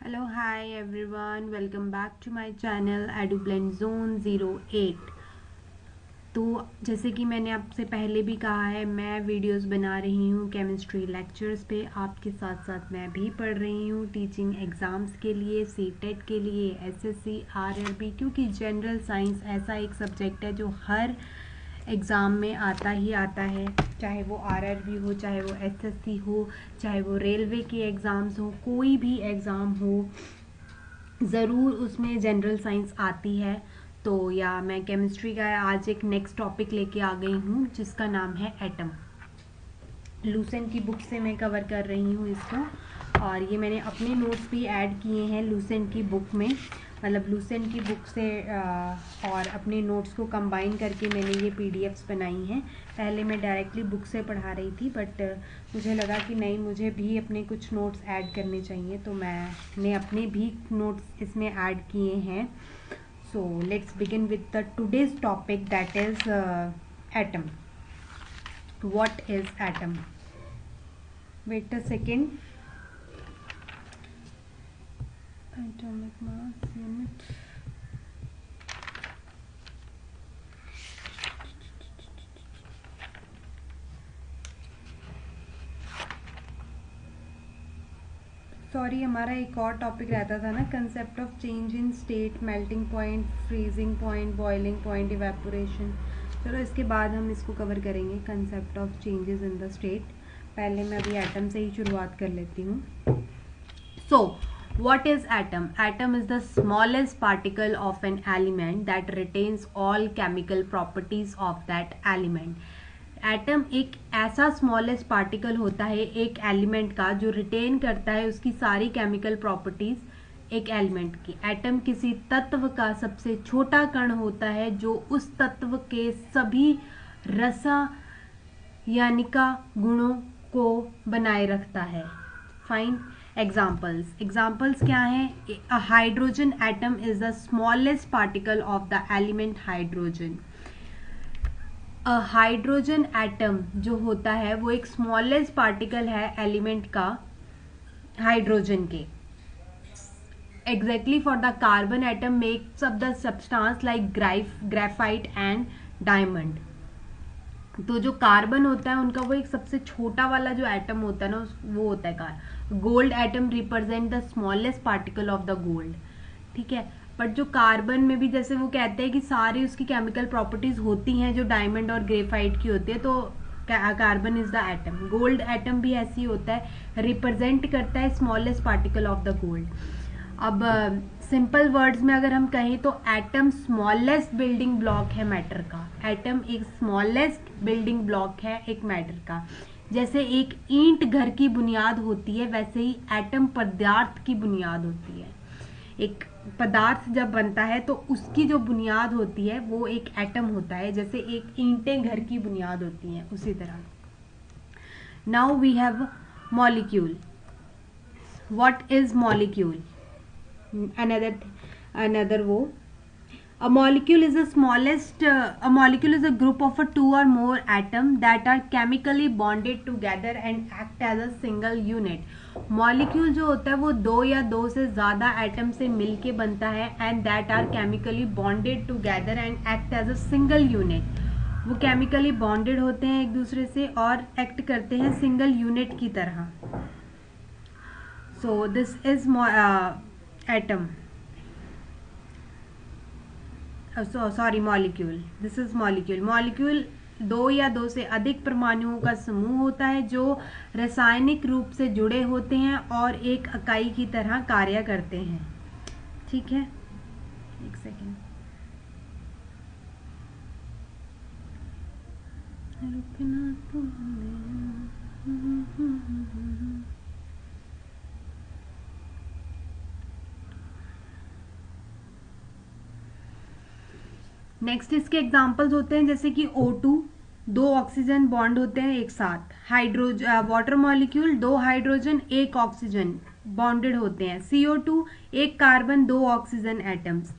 Hello, hi everyone. Welcome back to my channel EduBlend Zone 08। तो जैसे कि मैंने आपसे पहले भी कहा है, मैं वीडियोस बना रही हूँ केमिस्ट्री लेक्चर्स पे। आपके साथ साथ मैं भी पढ़ रही हूँ टीचिंग एग्ज़ाम्स के लिए, सीटेट के लिए, एसएससी, आरआरबी, क्योंकि जनरल साइंस ऐसा एक सब्जेक्ट है जो हर एग्ज़ाम में आता ही आता है। चाहे वो आरआरबी हो, चाहे वो एसएससी हो, चाहे वो रेलवे के एग्ज़ाम्स हो, कोई भी एग्ज़ाम हो, ज़रूर उसमें जनरल साइंस आती है। तो या मैं केमिस्ट्री का आज एक नेक्स्ट टॉपिक लेके आ गई हूँ जिसका नाम है एटम। लूसेंट की बुक से मैं कवर कर रही हूँ इसको, और ये मैंने अपने नोट्स भी ऐड किए हैं लूसेंट की बुक में। मतलब लूसेंट की बुक से और अपने नोट्स को कंबाइन करके मैंने ये पीडीएफ्स बनाई हैं। पहले मैं डायरेक्टली बुक से पढ़ा रही थी, बट मुझे लगा कि नहीं, मुझे भी अपने कुछ नोट्स ऐड करने चाहिए, तो मैंने अपने भी नोट्स इसमें ऐड किए हैं। So let's begin with the today's topic, that is atom. What is atom? Wait a second. Atomic mass unit. Sorry, हमारा एक और टॉपिक रहता था ना, concept of change in state, melting point, freezing point, boiling point, evaporation. चलो इसके बाद हम इसको कवर करेंगे, concept of changes in the state. पहले मैं अभी एटम से ही शुरुआत कर लेती हूँ। सो what is atom? Atom is the smallest particle of an element that retains all chemical properties of that element. Atom एक ऐसा स्मॉलेस्ट पार्टिकल होता है एक एलिमेंट का जो रिटेन करता है उसकी सारी केमिकल प्रॉपर्टीज एक एलिमेंट की। एटम किसी तत्व का सबसे छोटा कण होता है जो उस तत्व के सभी रासायनिका गुणों को बनाए रखता है। फाइन। एग्जाम्पल्स क्या हैं? A hydrogen atom is the smallest particle of the element hydrogen. A hydrogen atom जो होता है वो एक स्मॉलेस्ट पार्टिकल है एलिमेंट का हाइड्रोजन के। Exactly for the carbon atom makes up the substance like graphite and diamond. तो जो कार्बन होता है उनका वो एक सबसे छोटा वाला जो एटम होता है ना, वो होता है gold atom represent the smallest particle of the gold. ठीक है, बट जो कार्बन में भी जैसे वो कहते हैं कि सारी उसकी केमिकल प्रॉपर्टीज होती हैं जो डायमंड और ग्रेफाइट की होती है, तो carbon is the atom. Gold atom भी ऐसे ही होता है, रिप्रेजेंट करता है smallest particle of the gold. अब सिंपल वर्ड्स में अगर हम कहें तो एटम स्मॉलेस्ट बिल्डिंग ब्लॉक है मैटर का। एटम एक स्मॉलेस्ट बिल्डिंग ब्लॉक है एक मैटर का। जैसे एक ईंट घर की बुनियाद होती है, वैसे ही एटम पदार्थ की बुनियाद होती है। एक पदार्थ जब बनता है तो उसकी जो बुनियाद होती है वो एक एटम होता है, जैसे एक ईंटें घर की बुनियाद होती हैं, उसी तरह। Now we have molecule. What is molecule? another वो a molecule is a group of two or more atoms that are chemically bonded together and act as a single unit। Molecule जो होता है वो दो या दो से ज्यादा एटम से मिलके बनता है and that are chemically bonded together and act as a single unit. वो केमिकली बॉन्डेड होते हैं एक दूसरे से और एक्ट करते हैं सिंगल यूनिट की तरह। सो this is atom, sorry molecule. This is molecule. Molecule दो या दो से अधिक परमाणुओं का समूह होता है जो रासायनिक रूप से जुड़े होते हैं और एक इकाई की तरह कार्य करते हैं। ठीक है, एक सेकेंड। नेक्स्ट इसके एग्जांपल्स होते हैं जैसे कि O2, दो ऑक्सीजन बॉन्ड होते हैं एक साथ। हाइड्रोजन वाटर मॉलिक्यूल, दो हाइड्रोजन एक ऑक्सीजन बॉन्डेड होते हैं। CO2, एक कार्बन दो ऑक्सीजन एटम्स।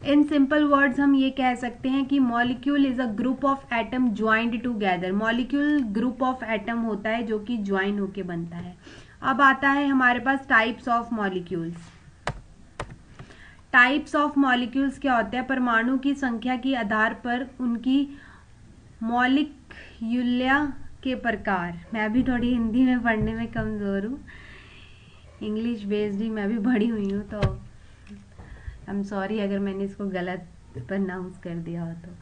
इन सिंपल वर्ड्स हम ये कह सकते हैं कि molecule is a group of atom joined together. Molecule group of atom होता है जो कि ज्वाइन होके बनता है। अब आता है हमारे पास types of molecules. Types of molecules क्या होते हैं? परमाणु की संख्या के आधार पर उनकी मॉलिक्यूल्या के प्रकार। मैं भी थोड़ी हिंदी में पढ़ने में कमज़ोर हूँ, इंग्लिश बेस्ड ही मैं भी पढ़ी हुई हूँ, तो आई एम सॉरी अगर मैंने इसको गलत प्रोनाउंस कर दिया हो तो।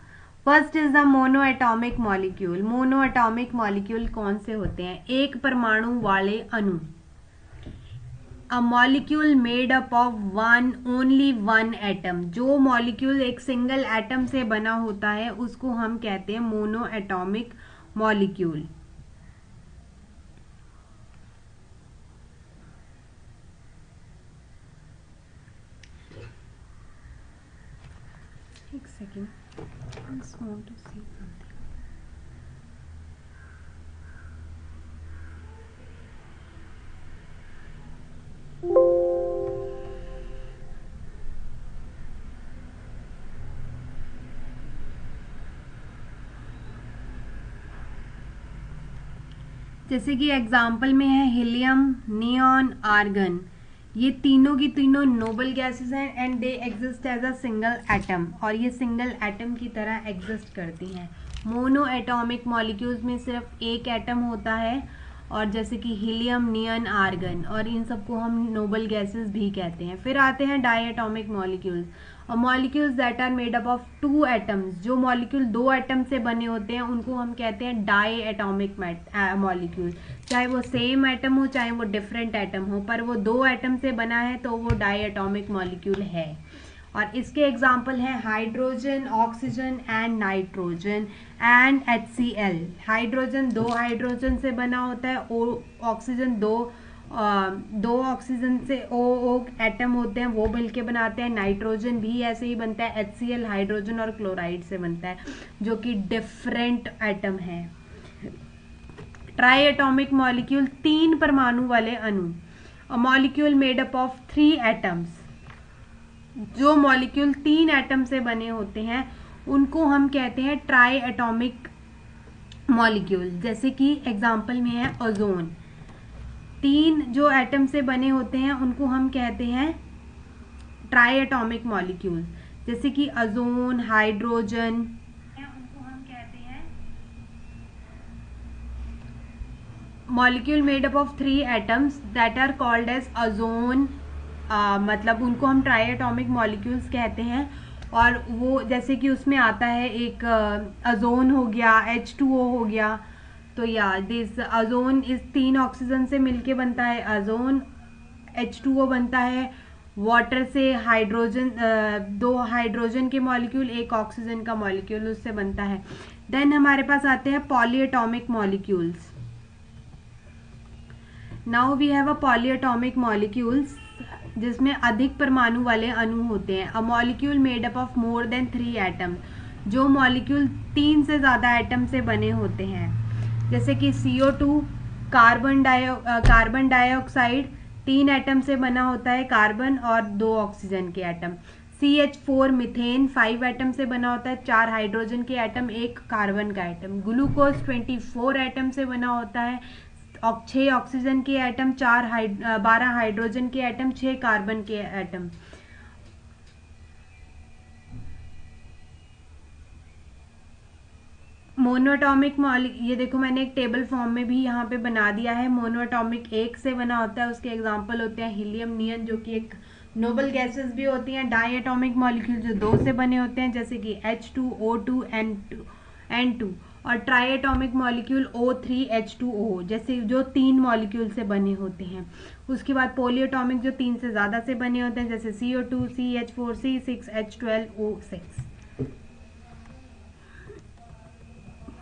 First is the mono atomic molecule. Mono atomic molecule कौन से होते हैं? एक परमाणु वाले अणु। अ molecule made up of only one atom. जो मॉलिक्यूल एक सिंगल एटम से बना होता है उसको हम कहते हैं मोनो एटॉमिक मॉलिक्यूल। एक second, I just want to see something. जैसे कि एग्जाम्पल में है हीलियम, नियॉन, आर्गन। ये तीनों की तीनों नोबल गैसेस हैं and they exist as a single atom, और ये सिंगल एटम की तरह एग्जिस्ट करती हैं। मोनो एटॉमिक मॉलिक्यूल्स में सिर्फ एक एटम होता है, और जैसे कि हीलियम, नियन, आर्गन, और इन सबको हम नोबल गैसेस भी कहते हैं। फिर आते हैं डाई एटॉमिक मॉलिक्यूल्स, और molecules that are made up of two atoms. जो मॉलिक्यूल दो एटम से बने होते हैं उनको हम कहते हैं डाई एटॉमिक मॉलिक्यूल। चाहे वो सेम एटम हो चाहे वो डिफरेंट एटम हो, पर वो दो एटम से बना है तो वो डाई एटॉमिक मॉलिक्यूल है। और इसके एग्जाम्पल हैं hydrogen, oxygen and nitrogen and HCl। Hydrogen दो हाइड्रोजन से बना होता है, ऑक्सीजन दो ऑक्सीजन से ओ एटम होते हैं, वो मिलके बनाते हैं। नाइट्रोजन भी ऐसे ही बनता है, HCl हाइड्रोजन और क्लोराइड से बनता है, जो कि डिफरेंट एटम है। ट्राई एटॉमिक मॉलिक्यूल, तीन परमाणु वाले अणु। अ molecule made up of 3 atoms. जो मॉलिक्यूल 3 एटम से बने होते हैं उनको हम कहते हैं ट्राई एटॉमिक मॉलिक्यूल। जैसे कि एग्जाम्पल में है ओजोन। 3 जो एटम से बने होते हैं उनको हम कहते हैं ट्राई एटॉमिक मॉलिक्यूल। जैसे कि ओजोन, हाइड्रोजन, उनको हम कहते हैं molecule made up of 3 atoms that are called as ozone. मतलब उनको हम ट्राई एटॉमिक मॉलिक्यूल्स कहते हैं। और वो जैसे कि उसमें आता है एक ओजोन हो गया, H2O हो गया, तो या दिस ओजोन इस 3 ऑक्सीजन से मिलके बनता है ओजोन। H2O बनता है वाटर से, हाइड्रोजन 2 हाइड्रोजन के मॉलिक्यूल, 1 ऑक्सीजन का मॉलिक्यूल उससे बनता है। देन हमारे पास आते हैं polyatomic molecules. Now we have a polyatomic molecules जिसमें अधिक परमाणु वाले अणु होते हैं। A molecule made up of more than 3 atom. जो मॉलिक्यूल 3 से ज़्यादा एटम से बने होते हैं, जैसे कि CO2 कार्बन डाइऑक्साइड 3 एटम से बना होता है, कार्बन और 2 ऑक्सीजन के एटम। CH4 मीथेन 5 एटम से बना होता है, 4 हाइड्रोजन के एटम, 1 कार्बन का एटम। ग्लूकोज 24 एटम से बना होता है, 6 ऑक्सीजन के एटम, 12 हाइड्रोजन के एटम, 6 कार्बन के एटम। मोनोएटॉमिक ये देखो मैंने एक टेबल फॉर्म में भी यहाँ पे बना दिया है। मोनोएटॉमिक 1 से बना होता है, उसके एग्जांपल होते हैं हीलियम, नियन, जो कि एक नोबल गैसेस भी होती हैं। डाई एटॉमिक मॉलिक्यूल जो 2 से बने होते हैं, जैसे कि H2, O2, N2। और try atomic molecule O3, H2O, जैसे जो 3 मॉलिक्यूल से बने होते हैं। उसके बाद पॉलीएटॉमिक जो 3 से ज़्यादा से बने होते हैं, जैसे CO2, CH4, C6, H12O6।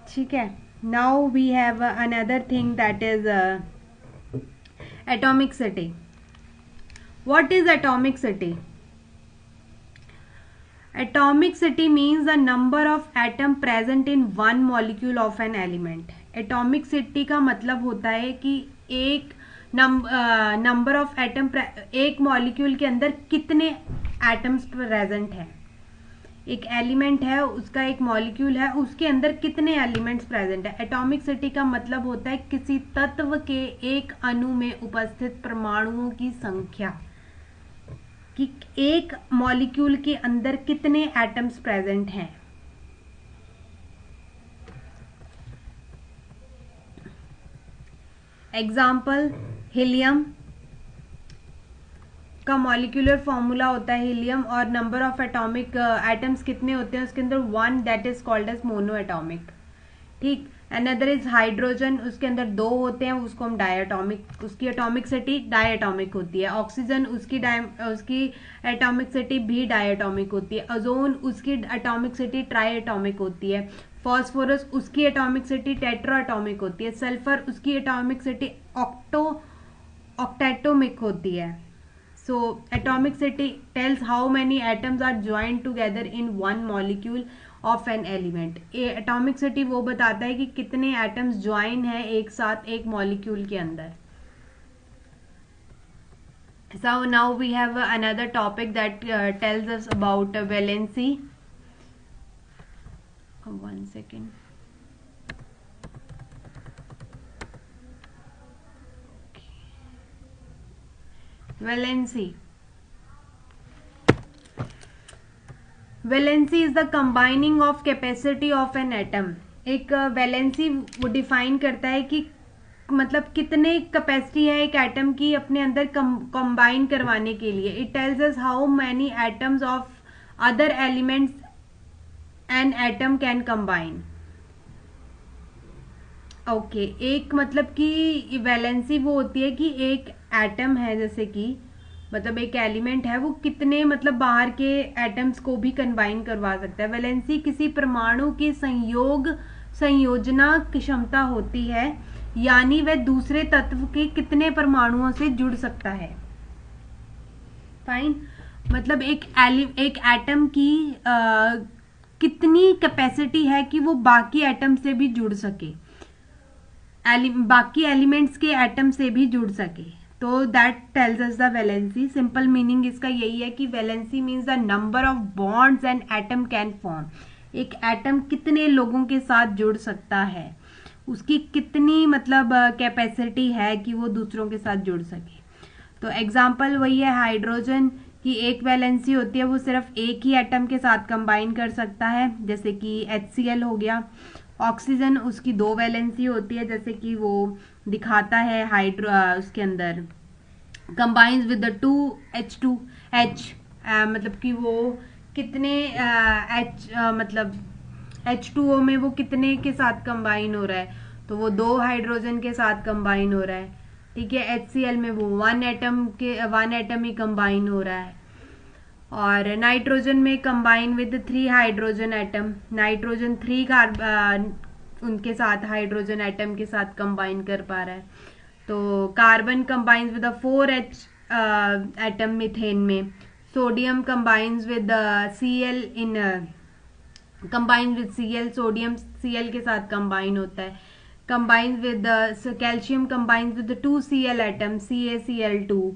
ठीक है। Now we have another thing that is atomicity. What is atomicity? Atomicity means the number of atom present in one molecule of an element. Atomicity का मतलब होता है कि एक नंबर ऑफ एटम, एक molecule के अंदर कितने एटम्स प्रेजेंट है। एक एलिमेंट है, उसका एक मॉलिक्यूल है, उसके अंदर कितने एलिमेंट्स प्रेजेंट है। एटॉमिसिटी का मतलब होता है किसी तत्व के एक अणु में उपस्थित परमाणुओं की संख्या। कि एक मॉलिक्यूल के अंदर कितने एटम्स प्रेजेंट हैं। एग्जाम्पल, हीलियम का मॉलिक्यूलर फॉर्मूला होता है हीलियम, और नंबर ऑफ एटॉमिक एटम्स कितने होते हैं उसके अंदर, 1, that is called as mono atomic. ठीक। अनदर इज हाइड्रोजन, उसके अंदर 2 होते हैं, उसको हम डायटॉमिक, उसकी एटॉमिकसिटी डायटॉमिक होती है। ऑक्सीजन उसकी एटॉमिकसिटी भी डायटॉमिक होती है। ओजोन उसकी एटॉमिकसिटी ट्राई होती है। फॉस्फोरस उसकी एटॉमिकसिटी टेट्राएटॉमिक होती है। सल्फर उसकी एटॉमिकसिटी ऑक्टेटोमिक होती है। So atomicity tells how many atoms are joined together in one molecule of an element. Atomicity वो बताता है कि कितने atoms join हैं एक साथ एक molecule के अंदर. So now we have another topic that tells us about valency. One second. Valency. Valency is the combining of capacity of an atom. एक वैलेंसी वो डिफाइन करता है कि मतलब कितने कैपेसिटी है एक एटम की अपने अंदर कंबाइन करवाने के लिए. It tells us how many atoms of other elements an atom can combine. Okay, एक मतलब कि वैलेंसी वो होती है कि एक एटम है, जैसे कि मतलब एक एलिमेंट है, वो कितने मतलब बाहर के एटम्स को भी कंबाइन करवा सकता है. वैलेंसी किसी परमाणु के संयोजना की क्षमता होती है, यानी वह दूसरे तत्व के कितने परमाणुओं से जुड़ सकता है. फाइन. मतलब एक एटम की कितनी कैपेसिटी है कि वो बाकी एटम से भी जुड़ सके, बाकी एलिमेंट्स के एटम से भी जुड़ सके. तो that tells us the valency. Simple meaning इसका यही है कि valency means the number of bonds an atom can form. एक एटम कितने लोगों के साथ जुड़ सकता है, उसकी कितनी मतलब कैपेसिटी है कि वो दूसरों के साथ जुड़ सके. तो एग्जाम्पल वही है हाइड्रोजन की एक वैलेंसी होती है, वो सिर्फ एक ही एटम के साथ कंबाइन कर सकता है, जैसे कि HCl हो गया. ऑक्सीजन उसकी 2 वैलेंसी होती है, जैसे कि वो दिखाता है उसके अंदर कंबाइंस विद द 2H2H, मतलब कि वो कितने मतलब H2O में वो कितने के साथ कंबाइन हो रहा है, तो वो 2 हाइड्रोजन के साथ कंबाइन हो रहा है. ठीक है. HCl में वो 1 एटम ही कंबाइन हो रहा है. और नाइट्रोजन में combine with 3 hydrogen atom, nitrogen 3 उनके साथ हाइड्रोजन एटम के साथ कंबाइन कर पा रहा है. तो carbon combines with 4H atom methane में. Sodium combines with Cl combine with Cl, sodium Cl के साथ कंबाइन होता है. Combines with calcium combines with 2Cl atom, CaCl2.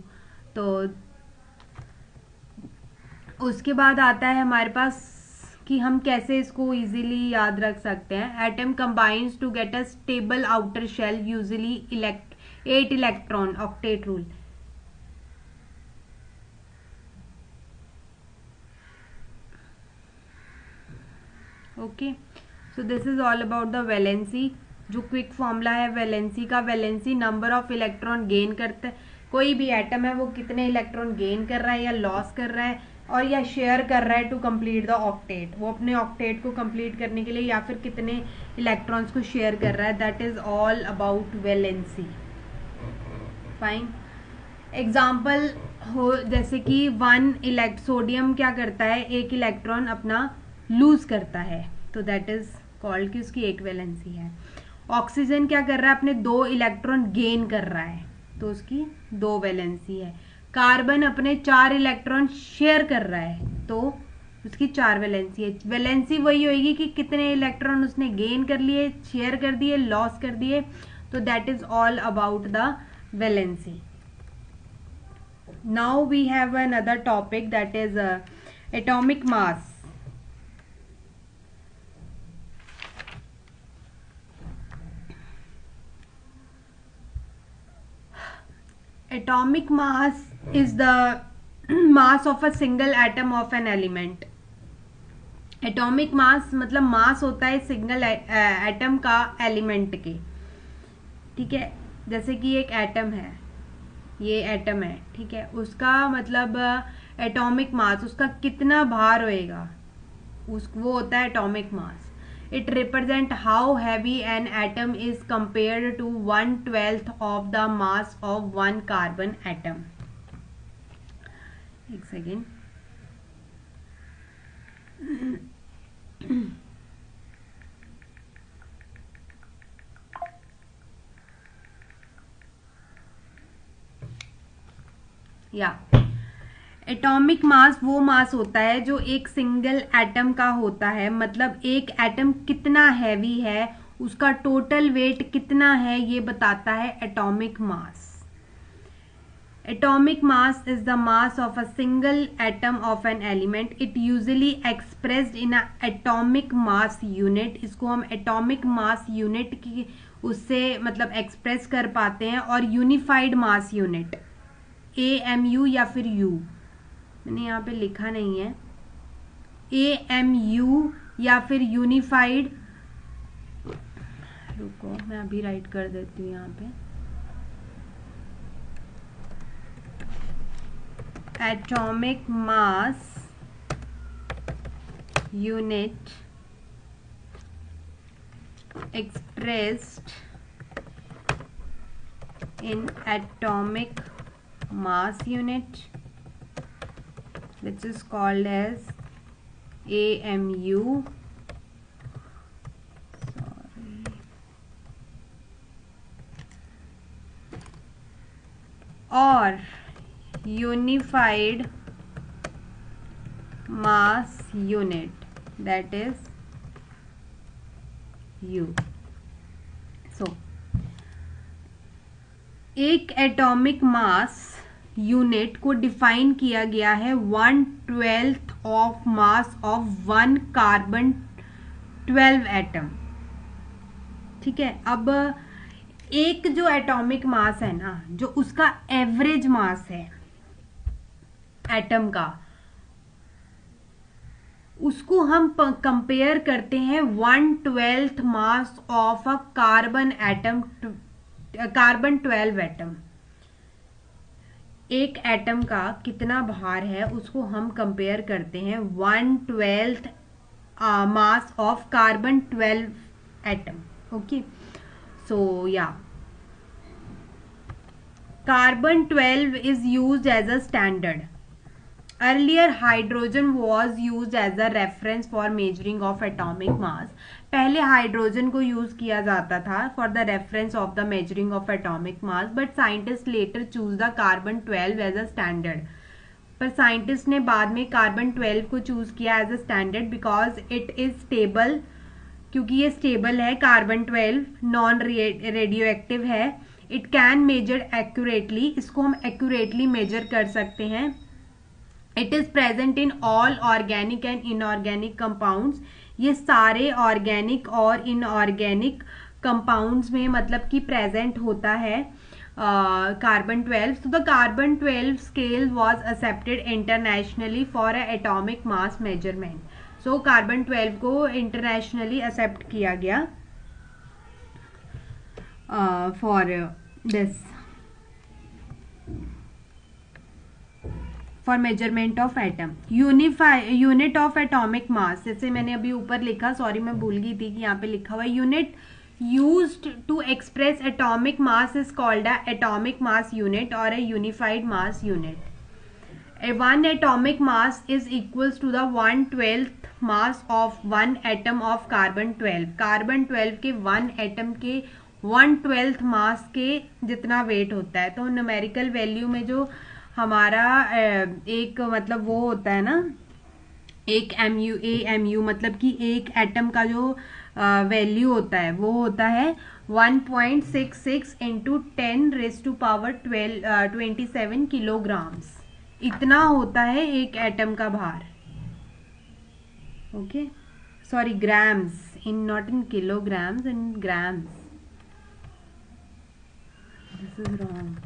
तो उसके बाद आता है हमारे पास कि हम कैसे इसको इजीली याद रख सकते हैं. Atom combines to get a stable outer shell, usually 8 electron, octet rule. Okay, so this is all about the valency. जो क्विक फॉर्मूला है वैलेंसी का, valency number of electron gain करता है. कोई भी एटम है वो कितने इलेक्ट्रॉन गेन कर रहा है या लॉस कर रहा है और या शेयर कर रहा है टू कंप्लीट द ऑक्टेट, वो अपने ऑक्टेट को कंप्लीट करने के लिए या फिर कितने इलेक्ट्रॉन्स को शेयर कर रहा है. That is all about valency. Fine. Example हो, जैसे कि सोडियम क्या करता है, एक इलेक्ट्रॉन अपना लूज करता है, तो दैट इज कॉल्ड कि उसकी एक वैलेंसी है. ऑक्सीजन क्या कर रहा है, अपने 2 इलेक्ट्रॉन गेन कर रहा है, तो उसकी 2 वैलेंसी है. कार्बन अपने 4 इलेक्ट्रॉन शेयर कर रहा है, तो उसकी 4 वैलेंसी है. वैलेंसी वही होगी कि कितने इलेक्ट्रॉन उसने गेन कर लिए, शेयर कर दिए, लॉस कर दिए. तो that is all about the valency. Now we have another topic that is atomic mass. Atomic mass is the mass of a single atom of an element. Atomic mass मतलब mass होता है single atom का element के, ठीक है। जैसे कि एक एटम है, ये एटम है, ठीक है, उसका मतलब एटॉमिक मास, उसका कितना भार होएगा, वो होता है atomic mass. It represent how heavy an atom is compared to 1/12 of the mass of one carbon atom. एक सेकेंड, या एटॉमिक मास वो मास होता है जो एक सिंगल एटम का होता है, मतलब एक एटम कितना हैवी है, उसका टोटल वेट कितना है, ये बताता है atomic mass. Atomic mass is the mass of a single atom of an element. It usually expressed in a atomic mass unit. इसको हम atomic mass unit की उससे मतलब एक्सप्रेस कर पाते हैं। और यूनिफाइड मास यूनिट AMU या फिर U, मैंने यहाँ पे लिखा नहीं है, AMU या फिर यूनिफाइड, रुको मैं अभी राइट कर देती हूँ यहाँ पे, atomic mass unit expressed in atomic mass unit, which is called as AMU. और unified mass unit, that is U. So एक एटॉमिक मास यूनिट को डिफाइन किया गया है 1/12 of mass of one carbon 12 atom, ठीक है। अब एक जो एटॉमिक मास है ना, जो उसका एवरेज मास है एटम का, उसको हम कंपेयर करते हैं 1/12 मास of a carbon atom, carbon 12 atom. एक एटम का कितना भार है उसको हम कंपेयर करते हैं 1/12 mass of carbon 12 atom, okay. So yeah, carbon 12 is used as a standard. Earlier hydrogen was used as a reference for measuring of atomic mass. पहले हाइड्रोजन को यूज किया जाता था for the reference of the measuring of atomic mass, but scientists later choose the carbon 12 as a standard. पर scientist ने बाद में carbon 12 को चूज किया as a standard because it is stable, क्योंकि ये स्टेबल है। कार्बन 12 नॉन रेडियो एक्टिव है। इट कैन मेजर एक्यूरेटली, इसको हम एक्यूरेटली मेजर कर सकते हैं। It is present in all organic and inorganic compounds, ये सारे ऑर्गेनिक और इनऑर्गेनिक कंपाउंड्स में मतलब कि प्रेजेंट होता है carbon 12. So the carbon 12 scale was accepted internationally for a atomic mass measurement. So carbon 12 को इंटरनेशनली एक्सेप्ट किया गया for this, for measurement of atom. Unit of atomic मास, जैसे मैंने अभी ऊपर लिखा, सॉरी मैं भूल गई थी कि यहाँ पे लिखा हुआ है, unit used to express atomic mass is called a atomic mass unit or a unified mass unit. One atomic mass is equals to the 1/12 mass of one atom of carbon 12. Carbon 12 के 1 atom के 1/12 मास के जितना wait होता है। तो numerical value में जो हमारा एक मतलब वो होता है ना, एक AMU मतलब कि एक एटम का जो वैल्यू होता है वो होता है 1.66 इंटू 10⁻⁻27 किलोग्राम्स। इतना होता है एक एटम का भार, okay, sorry grams, in not in kilograms, in grams, this is wrong.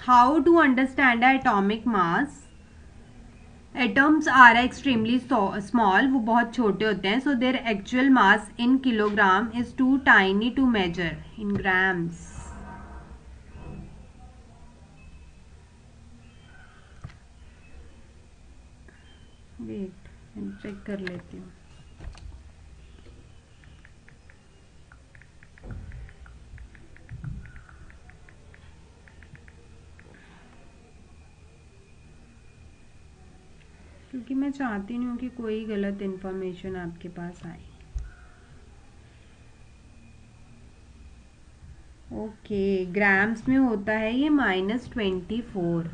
How to understand atomic mass. Atoms are extremely small, वो बहुत छोटे होते हैं. So their actual mass in kilogram is too tiny to measure in grams. Wait, check कर लेती हूँ. क्योंकि मैं चाहती नहीं हूँ कि कोई गलत इन्फॉर्मेशन आपके पास आए. ओके, ग्राम्स में होता है ये -24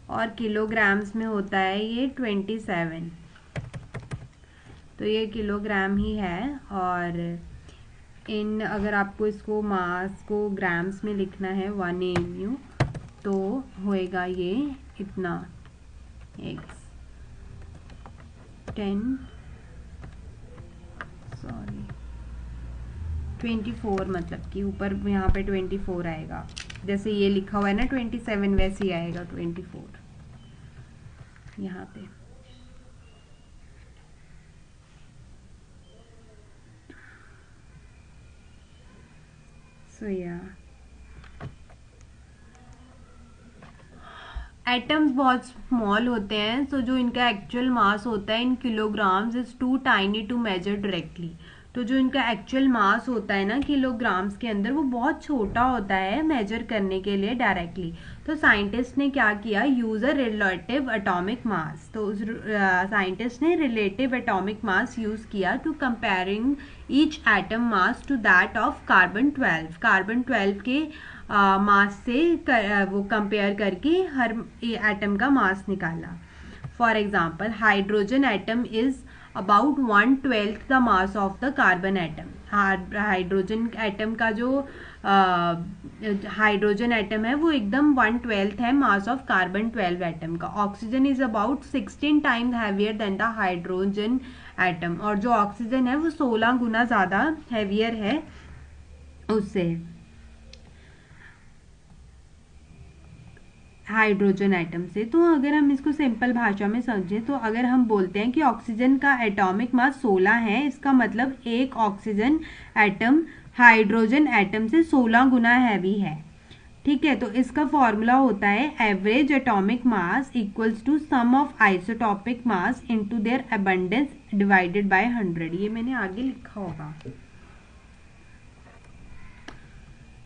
और किलोग्राम्स में होता है ये 27. तो ये किलोग्राम ही है. और अगर आपको इसको मास को ग्राम्स में लिखना है 1 AMU, तो होएगा ये इतना x 24, मतलब कि ऊपर यहाँ पे 24 आएगा. जैसे ये लिखा हुआ है ना 27, वैसे ही आएगा 24 यहाँ पे. सो या एटम्स बहुत स्मॉल होते हैं. सो जो इनका एक्चुअल मास होता है in kilograms is too tiny to measure directly. तो जो इनका एक्चुअल मास होता है ना किलोग्राम्स के अंदर, वो बहुत छोटा होता है मेजर करने के लिए डायरेक्टली. तो साइंटिस्ट ने क्या किया, use a relative atomic mass. तो उस साइंटिस्ट ने रिलेटिव एटॉमिक मास यूज किया to comparing each atom mass to that of carbon 12. Carbon 12 के मास से वो कंपेयर करके हर एटम का मास निकाला. For example, hydrogen atom is about 1/12 the mass of the carbon atom. Hydrogen atom का जो हाइड्रोजन एटम है वो एकदम 1/12 है मास ऑफ कार्बन 12 एटम का. Oxygen is about 16 times heavier than the hydrogen atom. और जो ऑक्सीजन है वो 16 गुना ज़्यादा हैवियर है उससे, हाइड्रोजन एटम से. तो अगर हम इसको सिंपल भाषा में समझें, तो अगर हम बोलते हैं कि ऑक्सीजन का एटॉमिक मास 16 है, इसका मतलब एक ऑक्सीजन एटम हाइड्रोजन एटम से 16 गुना हैवी है. ठीक है. तो इसका फॉर्मूला होता है average atomic mass equals to sum of isotopic mass into their abundance divided by 100. ये मैंने आगे लिखा होगा.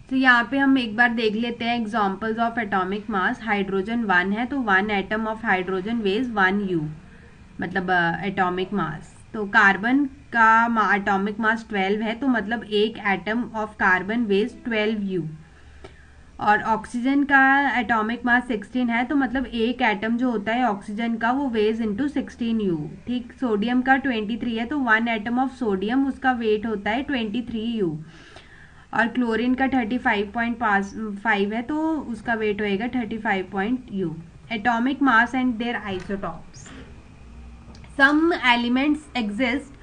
तो यहाँ पे हम एक बार देख लेते हैं examples of atomic mass. Hydrogen 1 है, तो 1 atom of hydrogen weighs 1 U, मतलब एटॉमिक मास. तो कार्बन का एटॉमिक मास 12 है, तो मतलब एक atom of carbon weighs 12 U. और ऑक्सीजन का एटॉमिक मास 16 है, तो मतलब एक एटम जो होता है ऑक्सीजन का वो वेज इंटू 16 U. ठीक. सोडियम का 23 है, तो 1 एटम ऑफ सोडियम उसका वेट होता है 23 U. और क्लोरीन का 35.5 है, तो उसका वेट होएगा 35 U. Atomic mass and their isotopes. Some elements exist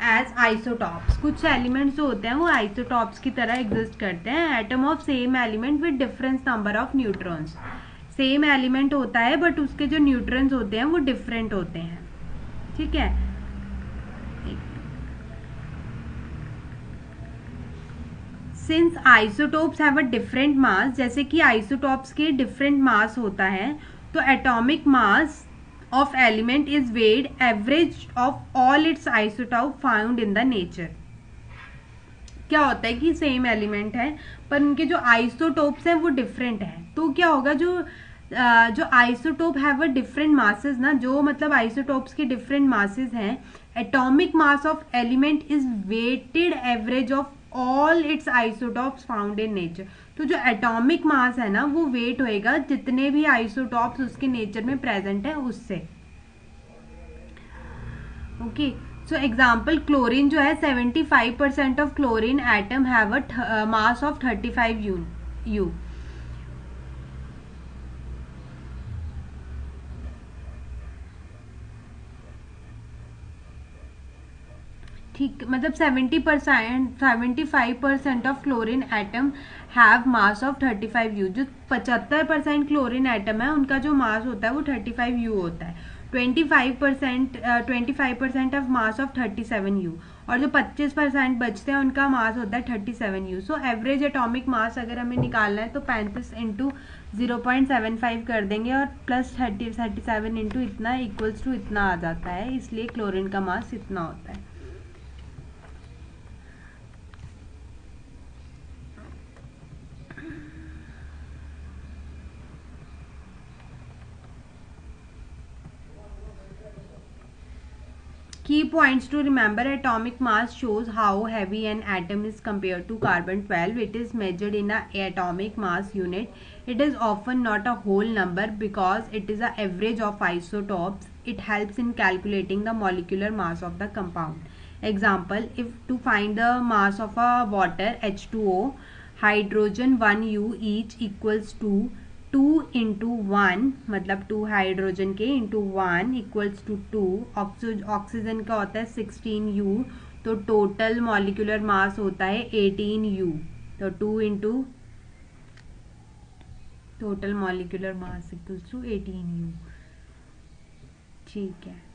as isotopes. कुछ एलिमेंट्स जो होते हैं वो आइसोटॉप्स की तरह एग्जिस्ट करते हैं. Atom of same element with difference number of neutrons. Same element होता है बट उसके जो न्यूट्रॉन्स होते हैं वो डिफरेंट होते हैं. ठीक है. Since isotopes have a different mass, जैसे कि आइसोटोप्स के डिफरेंट मास होता है, तो atomic mass of element is weighed average of all its isotope found in the nature. क्या होता है कि सेम एलिमेंट है पर उनके जो आइसोटोप्स हैं वो डिफरेंट है. तो क्या होगा, जो isotope have a different masses ना, जो मतलब आइसोटोप्स के डिफरेंट मासेस हैं, atomic mass of element is weighted average of all its isotopes found in nature. तो जो एटॉमिक मास है ना वो वेट होएगा जितने भी आइसोटॉप्स उसके नेचर में प्रेजेंट है उससे. ओके. सो एग्जाम्पल, क्लोरीन जो है 75% of chlorine atom have a mass of 35 U. ठीक, मतलब 75% of chlorine atom have mass of 35 you. जो 75% क्लोरीन एटम है उनका जो मास होता है वो 35 यू होता है। 25% ऑफ मास ऑफ 37 यू, और जो 25% बचते हैं उनका मास होता है 37 यू। सो एवरेज एटॉमिक मास अगर हमें निकालना है तो 35 इंटू 0.75 कर देंगे और प्लस 37 इंटू इतना इक्वल्स टू इतना आ जाता है, इसलिए क्लोरीन का मास इतना होता है। Key points to remember: atomic mass shows how heavy an atom is compared to carbon-12. It is measured in a atomic mass unit. It is often not a whole number because it is an average of isotopes. It helps in calculating the molecular mass of the compound. Example: if to find the mass of a water H2O, hydrogen 1U each equals to 2 into 1, मतलब 2 hydrogen के into 1 equals to 2। Oxygen का होता है 16 you, तो total molecular मास होता है 18 U. तो 2 into total molecular mass equals to 18 U. ठीक है,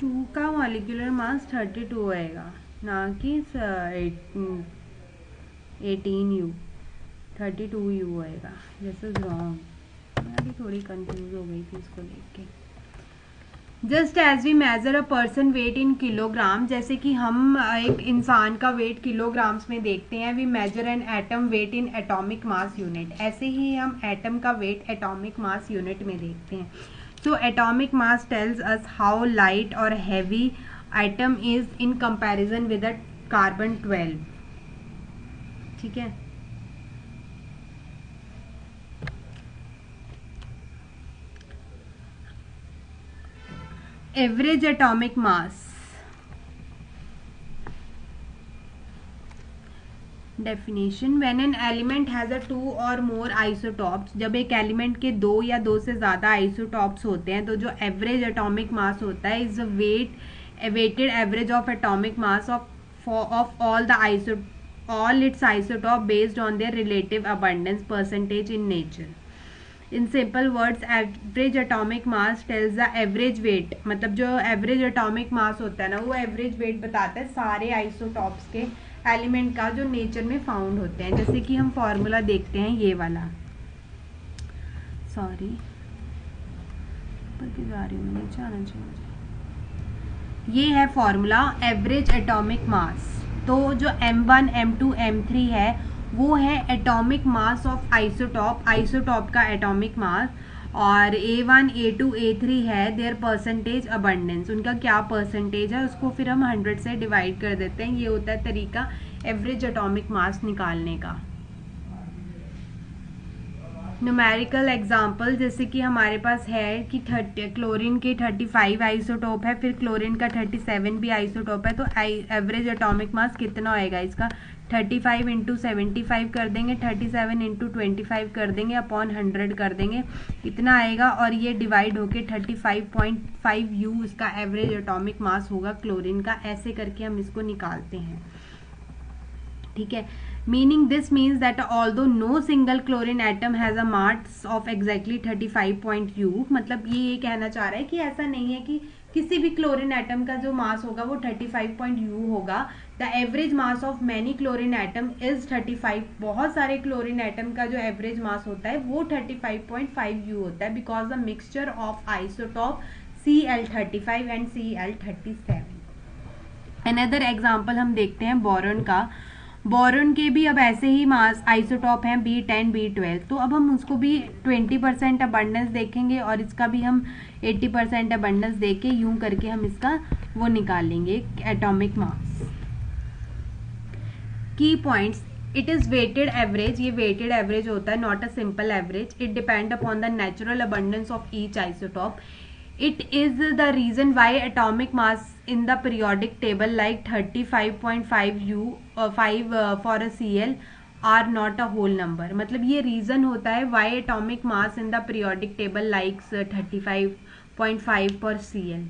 टू का मॉलिक्यूलर मास 32 होएगा, ना कि 18 यू। 32 यू होएगा। This is wrong. मैं भी थोड़ी कंफ्यूज हो गई थी इसको देख के। Just as we measure a person weight in kilogram, जैसे कि हम एक इंसान का वेट किलोग्राम्स में देखते हैं, we measure an atom weight in atomic mass unit, ऐसे ही हम एटम का वेट एटॉमिक मास यूनिट में देखते हैं। So atomic mass tells us how light or heavy atom is in comparison with a carbon-12. ठीक है, average atomic mass definition: when an element has a 2 और मोर आइसोटॉप्स, जब एक element के 2 या 2 से ज़्यादा आइसोटॉप्स होते हैं तो जो एवरेज एटॉमिक मास होता है is weighted average of atomic mass of all its isotope based on their relative abundance percentage in nature. In simple words, average atomic mass tells the average weight, मतलब जो average atomic mass होता है ना वो average weight बताता है सारे isotopes के एलिमेंट का जो नेचर में फाउंड होते हैं। जैसे कि हम फॉर्मूला देखते हैं, ये वाला, सॉरी ऊपर की जा रही हूँ, नीचे आना चाहिए। ये है फॉर्मूला एवरेज एटॉमिक मास। तो जो M1, M2, M3 है वो है atomic mass of isotope, isotope का एटॉमिक मास, और A1, A2, A3 है देयर परसेंटेज अबंडेंस, उनका क्या परसेंटेज है उसको फिर हम 100 से डिवाइड कर देते हैं। ये होता है तरीका एवरेज एटॉमिक मास निकालने का। न्यूमेरिकल एग्जाम्पल, जैसे कि हमारे पास है कि क्लोरीन के 35 आइसोटोप है, फिर क्लोरीन का 37 भी आइसोटोप है, तो एवरेज एटॉमिक मास कितना होएगा इसका? 35 इंटू 75 कर देंगे, 37 इंटू 25 कर देंगे, अपॉन 100 कर देंगे, इतना आएगा, और ये डिवाइड होके 35.5 यू इसका एवरेज एटॉमिक मास होगा क्लोरीन का। ऐसे करके हम इसको निकालते हैं। ठीक है, meaning this means that although no single chlorine atom has a mass of exactly 35 U, मतलब ये कहना चाह रहा है कि ऐसा नहीं है कि किसी भी क्लोरीन एटम का जो मास होगा वो 35 U होगा। The average mass of many chlorine atom is 35। बहुत सारे क्लोरीन एटम का जो एवरेज मास होता है वो 35.5 U होता है, because the mixture of isotope Cl35 and Cl37। Another example हम देखते हैं बोरॉन का। बोरॉन के भी अब ऐसे ही मास आइसोटॉप हैं B10, B12, तो अब हम उसको भी 20% अबंडेंस देखेंगे और इसका भी हम 80% अबंडेंस देके यूं करके हम इसका वो निकालेंगे atomic mass. Key points: it is weighted average, ये वेटेड एवरेज होता है, not a simple average. It depend upon the natural abundance of each isotope. It is the reason why atomic mass in the periodic table like 35.5 U or 5 for a Cl are not a whole number. मतलब ये reason होता है why atomic mass in the periodic table likes 35.5 for Cl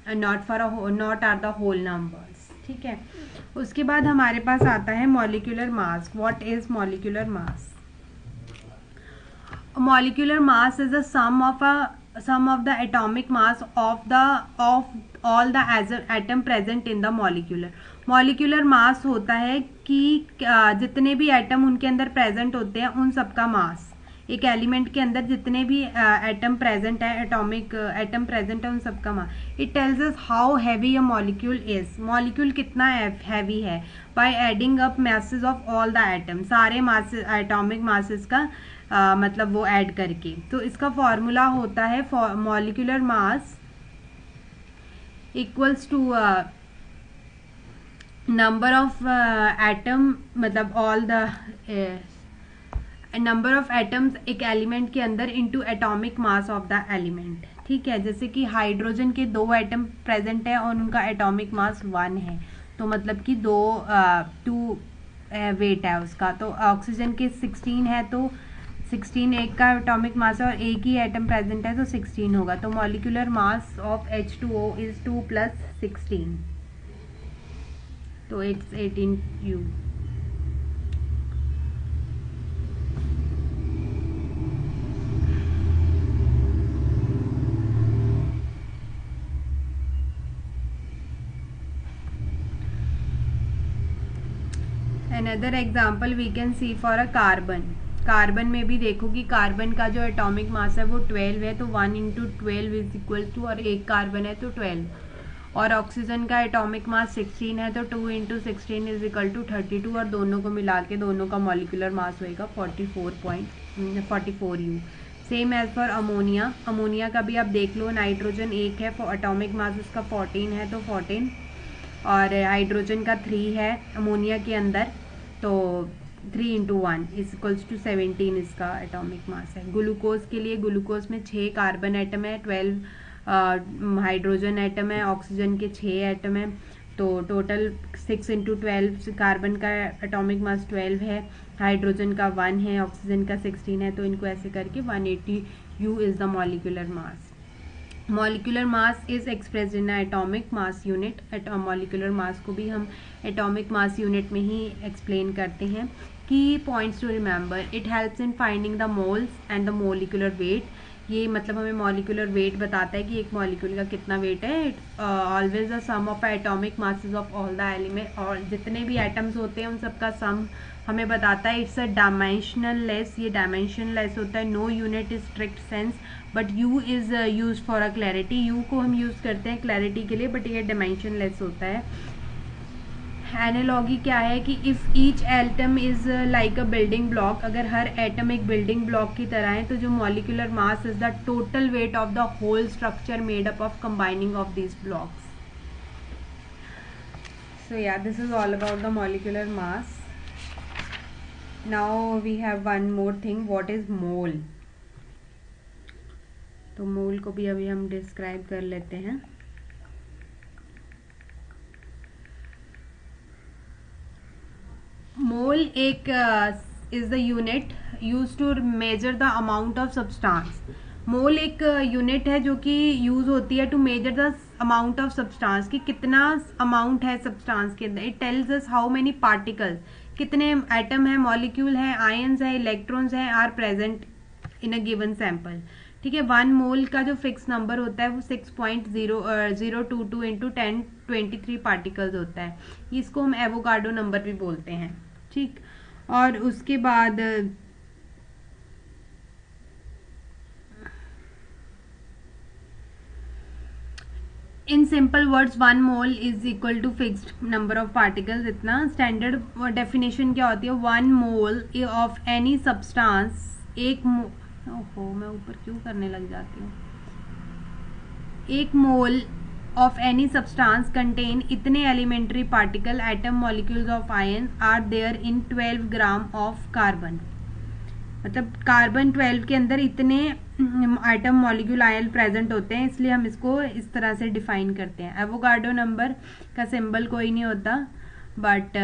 and not are the whole numbers. ठीक है. उसके बाद हमारे पास आता है molecular mass. What is molecular mass? Molecular mass is the sum of the atomic mass of all the atom present in the molecular mass होता है कि जितने भी एटम उनके अंदर प्रेजेंट होते हैं उन सबका मास, एक एलिमेंट के अंदर जितने भी एटम प्रेजेंट है, एटॉमिक एटम प्रेजेंट है, उन सबका mass. It tells us how heavy a molecule is. Molecule कितना हैवी है by adding up masses of all the atom, सारे मासेस एटॉमिक मासेस का मतलब वो ऐड करके. तो इसका फॉर्मूला होता है molecular mass equals to number of atom, मतलब all the number of atoms एक एलिमेंट के अंदर into atomic mass of the element. ठीक है. जैसे कि हाइड्रोजन के 2 एटम प्रेजेंट है और उनका एटॉमिक मास 1 है, तो मतलब कि 2 वेट है उसका. तो ऑक्सीजन के 16 है, तो 16 एक का एटॉमिक मास है और एक ही एटम प्रेजेंट है, तो 16 होगा. तो molecular mass of H2O is 2 + 16, तो it's 18U. Another example we can see for a carbon. Carbon में भी देखो कि कार्बन का जो एटॉमिक मास है वो 12 है, तो 1 × 12 इज इक्वल टू, और एक कार्बन है तो 12. और ऑक्सीजन का एटॉमिक मास 16 है, तो 2 × 16 इज इक्वल टू 32, और दोनों को मिला के दोनों का मॉलिक्यूलर मास होएगा 44U. Same as for ammonia. Ammonia का भी आप देख लो, नाइट्रोजन 1 है, एटॉमिक मास उसका 14 है, तो 14, और हाइड्रोजन का 3 है अमोनिया के अंदर, तो 3 × 1 इज इक्वल्स टू 17 इसका एटॉमिक मास है. ग्लूकोज के लिए, ग्लूकोज में 6 कार्बन एटम है, 12 हाइड्रोजन एटम है, ऑक्सीजन के 6 एटम है, तो टोटल 6 × 12. कार्बन का एटॉमिक मास 12 है, हाइड्रोजन का 1 है, ऑक्सीजन का 16 है, तो इनको ऐसे करके 180U is the molecular mass. Molecular mass is expressed in atomic mass unit. Molecular mass को भी हम एटॉमिक मास यूनिट में ही एक्सप्लेन करते हैं. Key points to remember, it helps in finding the moles and the molecular weight. ये मतलब हमें molecular weight बताता है कि एक मॉलिक्यूल का कितना वेट है. It always the sum of atomic masses of all the element, और जितने भी एटम्स होते हैं उन सबका सम हमें बताता है. इट्स अ डायमेंशनल लेस, ये डायमेंशन लेस होता है. No unit is strict sense, but you is use for a clarity. U को हम यूज करते हैं क्लैरिटी के लिए, बट ये डायमेंशन लेस होता है. एनालॉगी क्या है कि if each atom is like a building block, अगर हर एटम एक बिल्डिंग ब्लॉक की तरह है, तो जो molecular mass is the total weight of the whole structure made up of combining of these blocks. So yeah, this is all about the molecular mass. Now we have one more thing, what is mole. तो mole को भी अभी हम describe कर लेते हैं. Mole एक is the unit use to measure the amount of substance. Mole एक यूनिट है जो कि यूज होती है to measure the amount of substance, कि कितना अमाउंट है सब्सटेंस के अंदर. It tells us how many particles, कितने एटम है, मॉलिक्यूल है, आयंस है, इलेक्ट्रॉन्स हैं, are present in a given sample. ठीक है. 1 मोल का जो फिक्स नंबर होता है वो 6.022 इंटू 1023 पार्टिकल्स होता है. इसको हम एवोगाड्रो नंबर भी बोलते हैं. ठीक. और उसके बाद in simple words 1 mole is equal to fixed number of particles. इतना स्टैंडर्ड डेफिनेशन क्या होती है, 1 मोल ऑफ एनी सब्सटेंस, ओहो मैं ऊपर क्यों करने लग जाती हूँ. 1 mole of any substance contain इतने elementary particle, atom, molecules of ion are there in 12 gram of carbon. मतलब कार्बन 12 के अंदर इतने एटम मॉलिक्यूल आयन प्रेजेंट होते हैं, इसलिए हम इसको इस तरह से डिफाइन करते हैं। एवोगाड्रो नंबर का सिंबल कोई नहीं होता, बट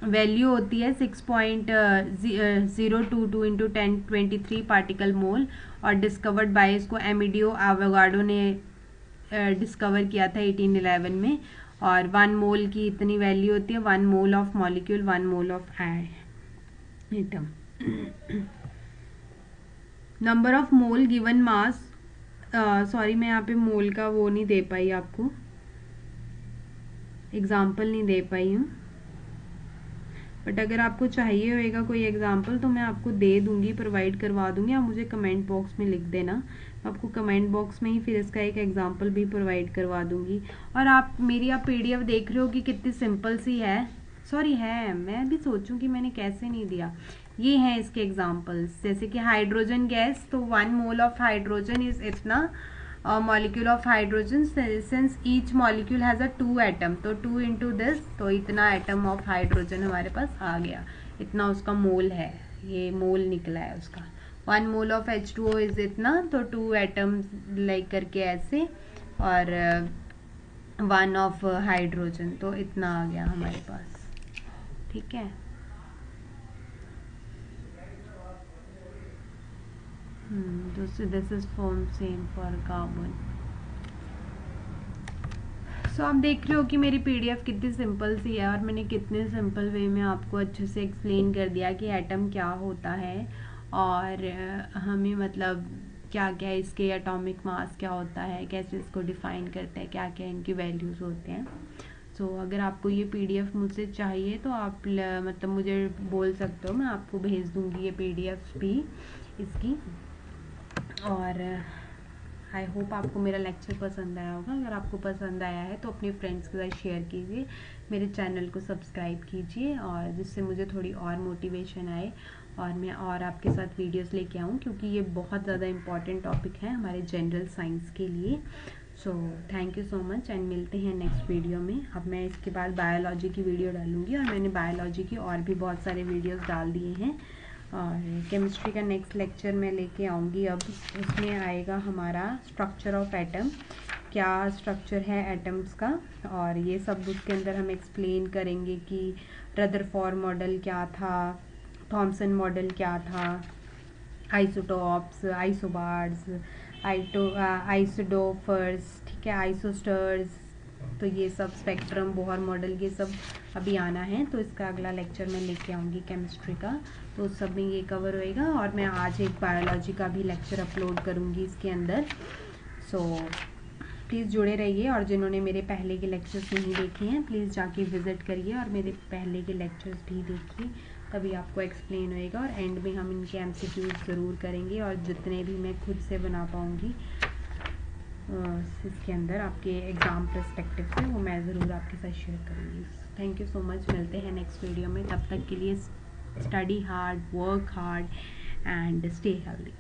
वैल्यू होती है 6.022 इंटू 1023 पार्टिकल मोल, और डिस्कवर्ड बाय इसको एमिडियो एवोगाड्रो ने डिस्कवर किया था 1811 में। और 1 मोल की इतनी वैल्यू होती है, 1 mole of molecule 1 mole of atom. Number of mole given mass, sorry मैं यहाँ पे मोल का वो नहीं दे पाई, आपको एग्जाम्पल नहीं दे पाई हूँ, बट अगर आपको चाहिए होएगा कोई एग्जाम्पल तो मैं आपको दे दूंगी, प्रोवाइड करवा दूंगी। आप मुझे कमेंट बॉक्स में लिख देना, आपको कमेंट बॉक्स में ही फिर इसका एक एग्जाम्पल भी प्रोवाइड करवा दूंगी। और आप पीडीएफ देख रहे हो कि कितनी सिंपल सी है, सॉरी है, मैं भी सोचूं कि मैंने कैसे नहीं दिया। ये हैं इसके एग्जाम्पल्स, जैसे कि हाइड्रोजन गैस, तो 1 मोल ऑफ हाइड्रोजन इज इतना molecule of hydrogen, since each molecule has a 2 atom, तो 2 इंटू दिस, तो इतना एटम ऑफ हाइड्रोजन हमारे पास आ गया, इतना उसका मोल है, ये मोल निकला है उसका। 1 मोल ऑफ H2O इज इतना, तो 2 एटम लाइक करके ऐसे, और 1 ऑफ हाइड्रोजन, तो इतना आ गया हमारे पास, ठीक है। This is form same for carbon. So आप देख रहे हो कि मेरी पीडीएफ कितनी सिंपल सी है, और मैंने कितने सिंपल वे में आपको अच्छे से एक्सप्लेन कर दिया कि एटम क्या होता है, और हमें मतलब क्या क्या इसके एटॉमिक मास क्या होता है, कैसे इसको डिफाइन करते हैं, क्या क्या इनकी वैल्यूज़ होते हैं। सो अगर आपको ये पीडीएफ मुझसे चाहिए तो आप मतलब मुझे बोल सकते हो, मैं आपको भेज दूँगी ये पीडीएफ भी इसकी। और आई होप आपको मेरा लेक्चर पसंद आया होगा। अगर आपको पसंद आया है तो अपने फ्रेंड्स के साथ शेयर कीजिए, मेरे चैनल को सब्सक्राइब कीजिए, और जिससे मुझे थोड़ी और मोटिवेशन आए और मैं और आपके साथ वीडियोस लेके आऊँ, क्योंकि ये बहुत ज़्यादा इम्पॉर्टेंट टॉपिक है हमारे जनरल साइंस के लिए। So thank you so much, and मिलते हैं नेक्स्ट वीडियो में। अब मैं इसके बाद बायोलॉजी की वीडियो डालूँगी, और मैंने बायोलॉजी की और भी बहुत सारे वीडियोज़ डाल दिए हैं, और केमिस्ट्री का नेक्स्ट लेक्चर मैं लेके आऊँगी। अब उसमें आएगा हमारा स्ट्रक्चर ऑफ एटम, क्या स्ट्रक्चर है एटम्स का, और ये सब उसके अंदर हम एक्सप्लेन करेंगे कि रदरफोर्ड मॉडल क्या था, थॉमसन मॉडल क्या था, आइसोटॉप्स, आइसोबार्स, आइसोडोफर्स, ठीक है, आइसोस्टर्स, तो ये सब स्पेक्ट्रम, बोहर मॉडल, ये सब अभी आना है, तो इसका अगला लेक्चर मैं लेके आऊँगी केमिस्ट्री का, तो उस सब में ये कवर होएगा। और मैं आज एक बायोलॉजी का भी लेक्चर अपलोड करूँगी इसके अंदर। सो प्लीज़ जुड़े रहिए, और जिन्होंने मेरे पहले के लेक्चर्स नहीं देखे हैं प्लीज़ जाके विज़िट करिए और मेरे पहले के लेक्चर्स भी देखिए, तभी आपको एक्सप्लेन होएगा। और एंड में हम इनके MCQs ज़रूर करेंगे, और जितने भी मैं खुद से बना पाऊँगी इसके अंदर आपके एग्ज़ाम पर्सपेक्टिव से, वो मैं ज़रूर आपके साथ शेयर करूँगी। थैंक यू सो मच, मिलते हैं नेक्स्ट वीडियो में, तब तक के लिए study hard, work hard and stay healthy.